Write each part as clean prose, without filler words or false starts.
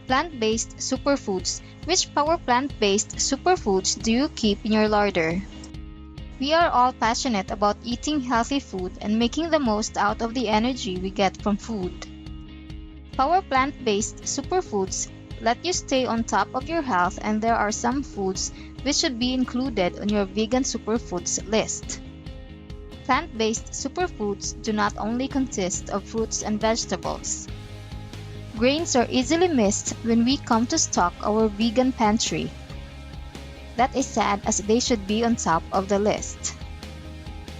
Plant-based superfoods. Which power plant-based superfoods do you keep in your larder? We are all passionate about eating healthy food and making the most out of the energy we get from food. Power plant-based superfoods let you stay on top of your health, and there are some foods which should be included on your vegan superfoods list. Plant-based superfoods do not only consist of fruits and vegetables. Grains are easily missed when we come to stock our vegan pantry. That is sad, as they should be on top of the list.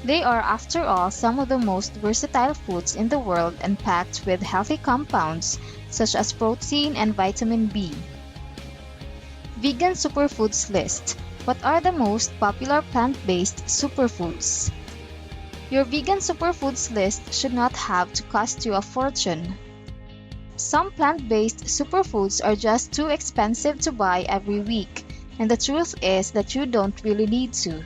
They are, after all, some of the most versatile foods in the world and packed with healthy compounds such as protein and vitamin B. Vegan superfoods list. What are the most popular plant-based superfoods? Your vegan superfoods list should not have to cost you a fortune. Some plant-based superfoods are just too expensive to buy every week, and the truth is that you don't really need to.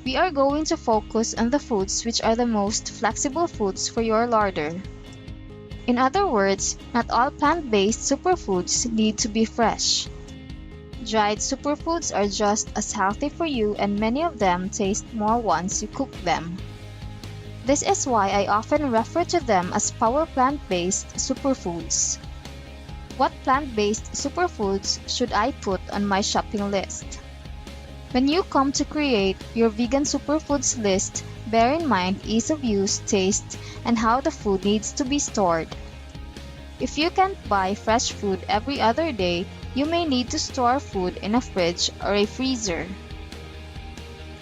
We are going to focus on the foods which are the most flexible foods for your larder. In other words, not all plant-based superfoods need to be fresh. Dried superfoods are just as healthy for you, and many of them taste more once you cook them. This is why I often refer to them as power plant-based superfoods. What plant-based superfoods should I put on my shopping list? When you come to create your vegan superfoods list, bear in mind ease of use, taste, and how the food needs to be stored. If you can't buy fresh food every other day, you may need to store food in a fridge or a freezer.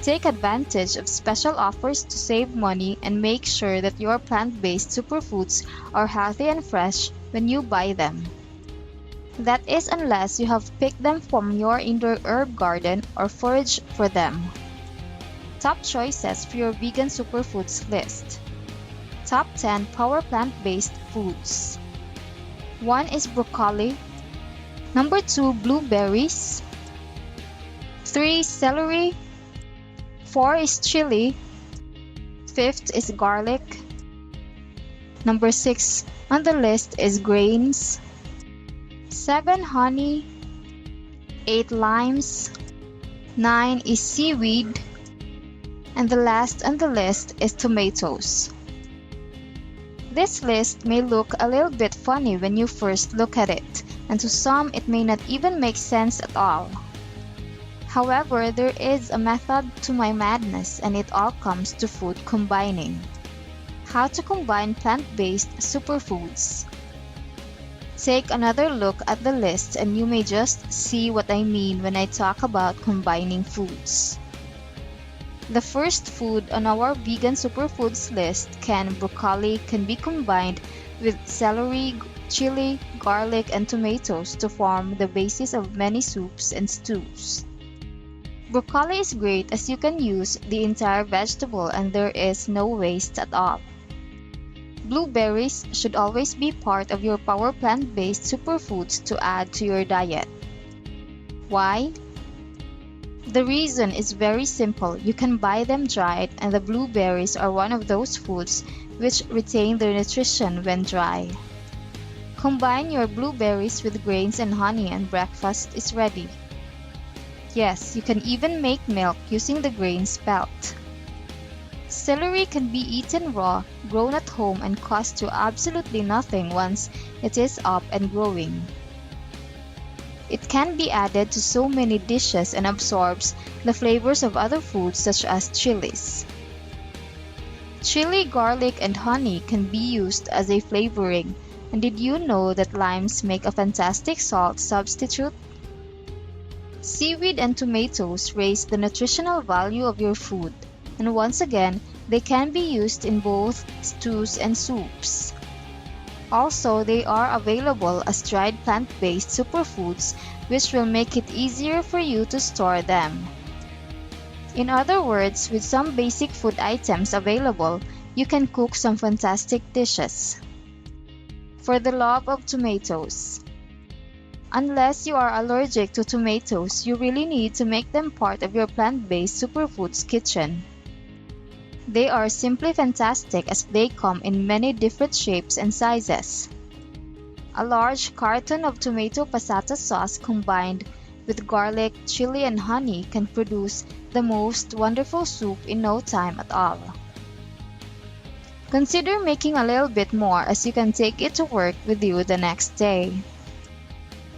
Take advantage of special offers to save money and make sure that your plant-based superfoods are healthy and fresh when you buy them. That is, unless you have picked them from your indoor herb garden or foraged for them. Top choices for your vegan superfoods list. Top 10 power plant-based foods. 1 is broccoli. Number 2, blueberries. 3, celery. 4 is chili. 5th is garlic. Number 6 on the list is grains. 7, honey. 8, limes. 9 is seaweed. And the last on the list is tomatoes. This list may look a little bit funny when you first look at it, and to some it may not even make sense at all. However, there is a method to my madness, and it all comes to food combining. How to combine plant-based superfoods. Take another look at the list and you may just see what I mean when I talk about combining foods. The first food on our vegan superfoods list, canned broccoli, can be combined with celery, chili, garlic, and tomatoes to form the basis of many soups and stews. Broccoli is great as you can use the entire vegetable and there is no waste at all. Blueberries should always be part of your power plant-based superfoods to add to your diet. Why? The reason is very simple. You can buy them dried, and the blueberries are one of those foods which retain their nutrition when dry. Combine your blueberries with grains and honey and breakfast is ready. Yes, you can even make milk using the grain spelt. Celery can be eaten raw, grown at home, and cost you absolutely nothing once it is up and growing. It can be added to so many dishes and absorbs the flavors of other foods such as chilies. Chili, garlic, and honey can be used as a flavoring. And did you know that limes make a fantastic salt substitute? Seaweed and tomatoes raise the nutritional value of your food. And once again, they can be used in both stews and soups. Also, they are available as dried plant-based superfoods, which will make it easier for you to store them. In other words, with some basic food items available, you can cook some fantastic dishes. For the love of tomatoes. Unless you are allergic to tomatoes, you really need to make them part of your plant-based superfoods kitchen. They are simply fantastic as they come in many different shapes and sizes. A large carton of tomato passata sauce combined with garlic, chili, and honey can produce the most wonderful soup in no time at all. Consider making a little bit more as you can take it to work with you the next day.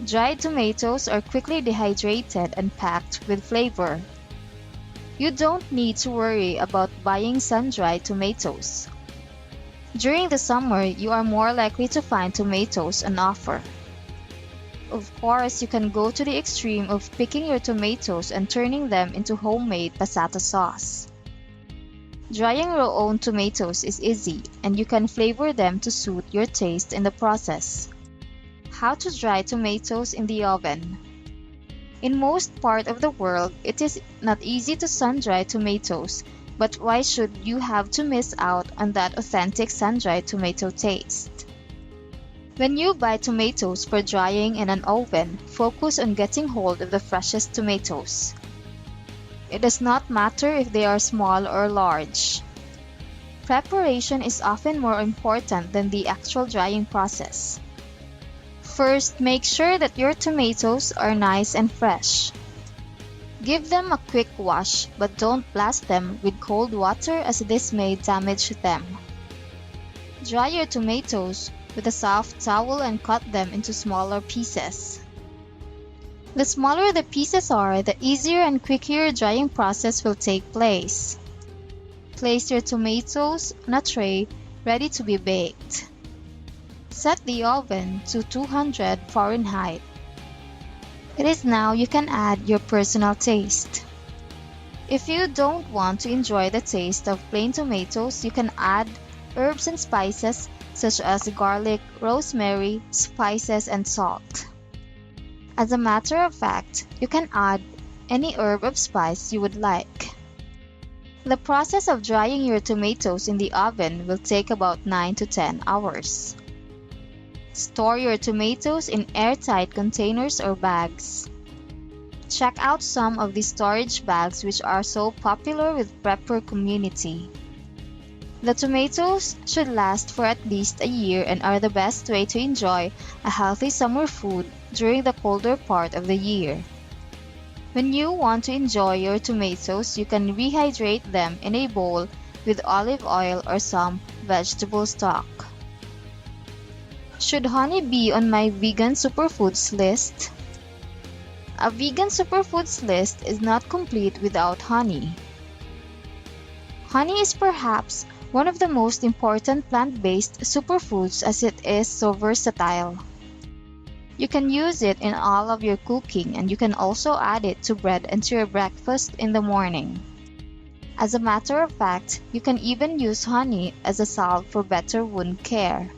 Dried tomatoes are quickly dehydrated and packed with flavor. You don't need to worry about buying sun-dried tomatoes. During the summer, you are more likely to find tomatoes on offer. Of course, you can go to the extreme of picking your tomatoes and turning them into homemade passata sauce. Drying your own tomatoes is easy, and you can flavor them to suit your taste in the process. How to dry tomatoes in the oven. In most part of the world, it is not easy to sun-dry tomatoes, but why should you have to miss out on that authentic sun-dried tomato taste? When you buy tomatoes for drying in an oven, focus on getting hold of the freshest tomatoes. It does not matter if they are small or large. Preparation is often more important than the actual drying process. First, make sure that your tomatoes are nice and fresh. Give them a quick wash, but don't blast them with cold water as this may damage them. Dry your tomatoes with a soft towel and cut them into smaller pieces. The smaller the pieces are, the easier and quicker your drying process will take place. Place your tomatoes on a tray ready to be baked. Set the oven to 200 Fahrenheit. It is now you can add your personal taste. If you don't want to enjoy the taste of plain tomatoes, you can add herbs and spices such as garlic, rosemary, spices, and salt. As a matter of fact, you can add any herb or spice you would like. The process of drying your tomatoes in the oven will take about 9 to 10 hours. Store your tomatoes in airtight containers or bags. Check out some of the storage bags which are so popular with prepper community. The tomatoes should last for at least a year and are the best way to enjoy a healthy summer food during the colder part of the year. When you want to enjoy your tomatoes, you can rehydrate them in a bowl with olive oil or some vegetable stock. Should honey be on my vegan superfoods list? A vegan superfoods list is not complete without honey. Honey is perhaps one of the most important plant-based superfoods as it is so versatile. You can use it in all of your cooking, and you can also add it to bread and to your breakfast in the morning. As a matter of fact, you can even use honey as a salve for better wound care.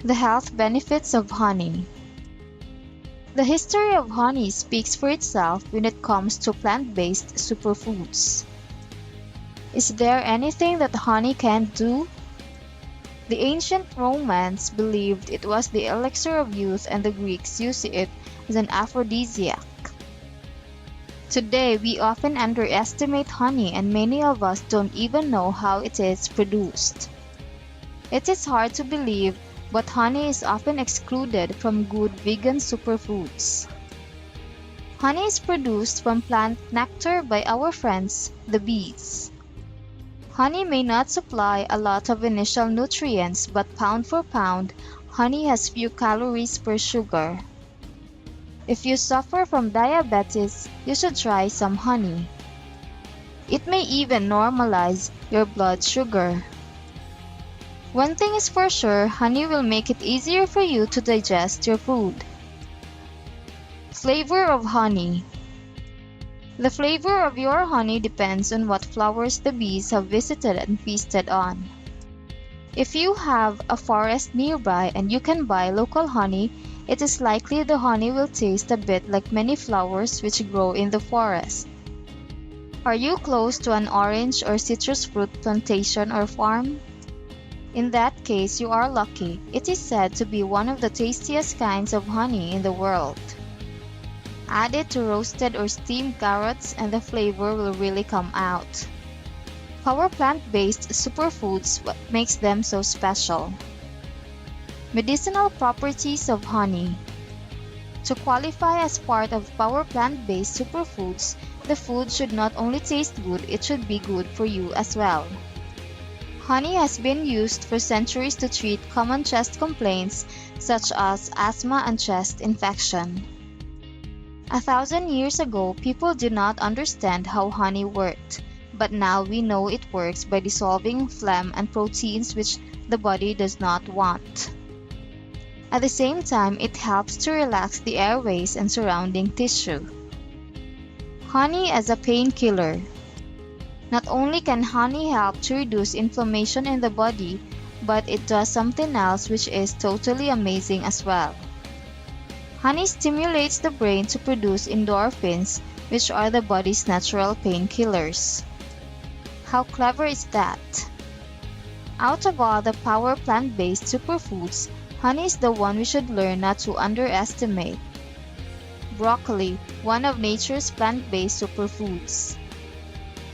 The health benefits of honey. The history of honey speaks for itself when it comes to plant-based superfoods. Is there anything that honey can't do? The ancient Romans believed it was the elixir of youth, and the Greeks used it as an aphrodisiac. Today, we often underestimate honey, and many of us don't even know how it is produced. It is hard to believe, but honey is often excluded from good vegan superfoods. Honey is produced from plant nectar by our friends, the bees. Honey may not supply a lot of initial nutrients, but pound for pound, honey has few calories per sugar. If you suffer from diabetes, you should try some honey. It may even normalize your blood sugar. One thing is for sure, honey will make it easier for you to digest your food. Flavor of honey. The flavor of your honey depends on what flowers the bees have visited and feasted on. If you have a forest nearby and you can buy local honey, it is likely the honey will taste a bit like many flowers which grow in the forest. Are you close to an orange or citrus fruit plantation or farm? In that case, you are lucky. It is said to be one of the tastiest kinds of honey in the world. Add it to roasted or steamed carrots and the flavor will really come out. Our plant-based superfoods what makes them so special. Medicinal properties of honey. To qualify as part of power plant-based superfoods, the food should not only taste good, it should be good for you as well. Honey has been used for centuries to treat common chest complaints such as asthma and chest infection. 1,000 years ago, people did not understand how honey worked, but now we know it works by dissolving phlegm and proteins which the body does not want. At the same time, it helps to relax the airways and surrounding tissue. Honey as a painkiller. Not only can honey help to reduce inflammation in the body, but it does something else which is totally amazing as well. Honey stimulates the brain to produce endorphins, which are the body's natural painkillers. How clever is that? Out of all the power plant-based superfoods, honey is the one we should learn not to underestimate. Broccoli, one of nature's plant-based superfoods.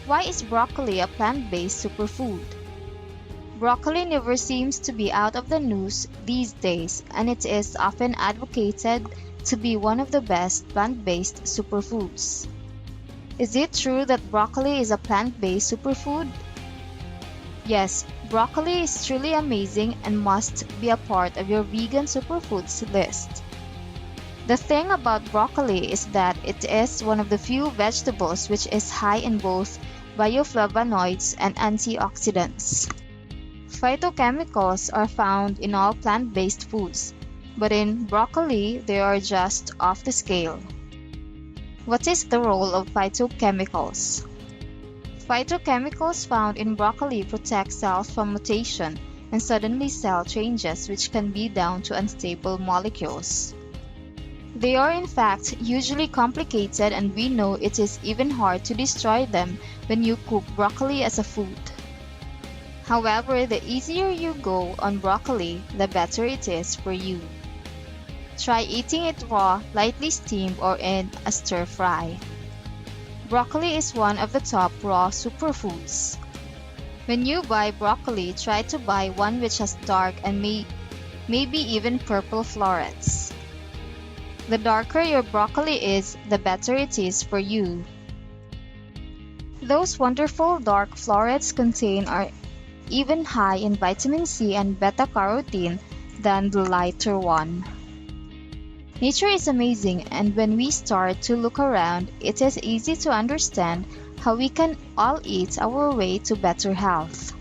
Why is broccoli a plant-based superfood? Broccoli never seems to be out of the news these days, and it is often advocated to be one of the best plant-based superfoods. Is it true that broccoli is a plant-based superfood? Yes, broccoli is truly amazing and must be a part of your vegan superfoods list. The thing about broccoli is that it is one of the few vegetables which is high in both bioflavonoids and antioxidants. Phytochemicals are found in all plant-based foods, but in broccoli they are just off the scale. What is the role of phytochemicals? Phytochemicals found in broccoli protect cells from mutation and suddenly cell changes which can be down to unstable molecules. They are in fact usually complicated, and we know it is even hard to destroy them when you cook broccoli as a food. However, the easier you go on broccoli, the better it is for you. Try eating it raw, lightly steamed, or in a stir fry. Broccoli is one of the top raw superfoods. When you buy broccoli, try to buy one which has dark and maybe even purple florets. The darker your broccoli is, the better it is for you. Those wonderful dark florets are even high in vitamin C and beta-carotene than the lighter one. Nature is amazing, and when we start to look around, it is easy to understand how we can all eat our way to better health.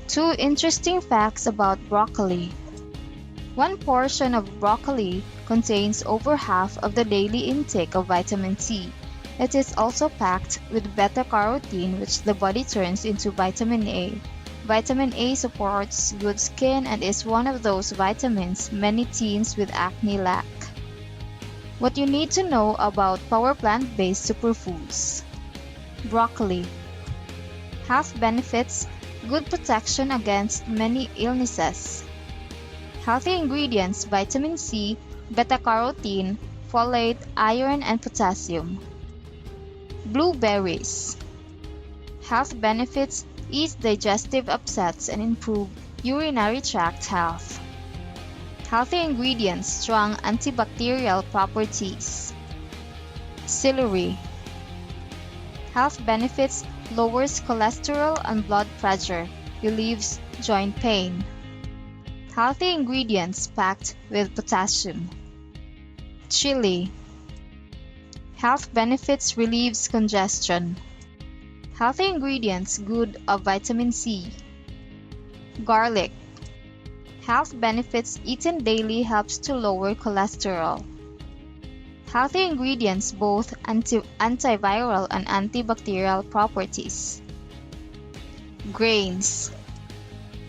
2 interesting facts about broccoli. 1 portion of broccoli contains over half of the daily intake of vitamin C. It is also packed with beta-carotene, which the body turns into vitamin A. Vitamin A supports good skin and is one of those vitamins many teens with acne lack. What you need to know about power plant-based superfoods. Broccoli. Health benefits, good protection against many illnesses. Healthy ingredients: vitamin C, beta-carotene, folate, iron, and potassium. Blueberries. Health benefits: ease digestive upsets and improve urinary tract health. Healthy ingredients: strong antibacterial properties. Celery. Health benefits: lowers cholesterol and blood pressure, relieves joint pain. Healthy ingredients packed with potassium. Chili. Health benefits: relieves congestion. Healthy ingredients: good of vitamin C. Garlic. Health benefits: eaten daily helps to lower cholesterol. Healthy ingredients: both antiviral and antibacterial properties. Grains.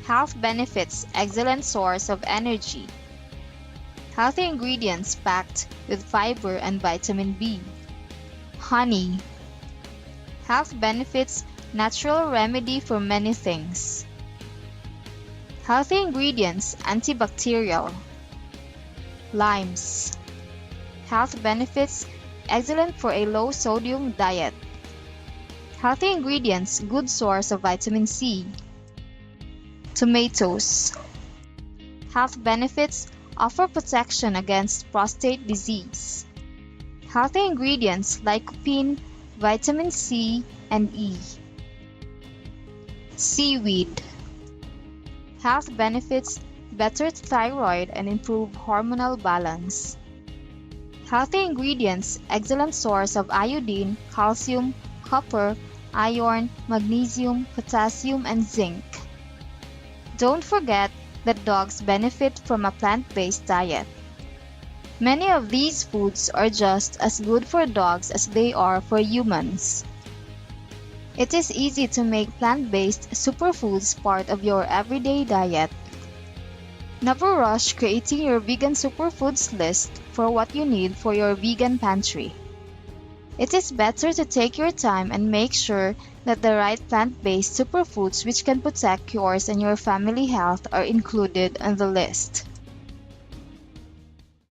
Health benefits: excellent source of energy. Healthy ingredients packed with fiber and vitamin B. Honey. Health benefits: natural remedy for many things. Healthy ingredients: antibacterial. Limes. Health benefits: excellent for a low sodium diet. Healthy ingredients: good source of vitamin C. Tomatoes. Health benefits offer protection against prostate disease. Healthy ingredients lycopene, vitamin C and E. Seaweed. Health benefits better thyroid and improve hormonal balance. Healthy ingredients excellent source of iodine, calcium, copper, iron, magnesium, potassium, and zinc. Don't forget that dogs benefit from a plant-based diet. Many of these foods are just as good for dogs as they are for humans. It is easy to make plant-based superfoods part of your everyday diet. Never rush creating your vegan superfoods list for what you need for your vegan pantry. It is better to take your time and make sure that the right plant-based superfoods which can protect yours and your family health are included on the list.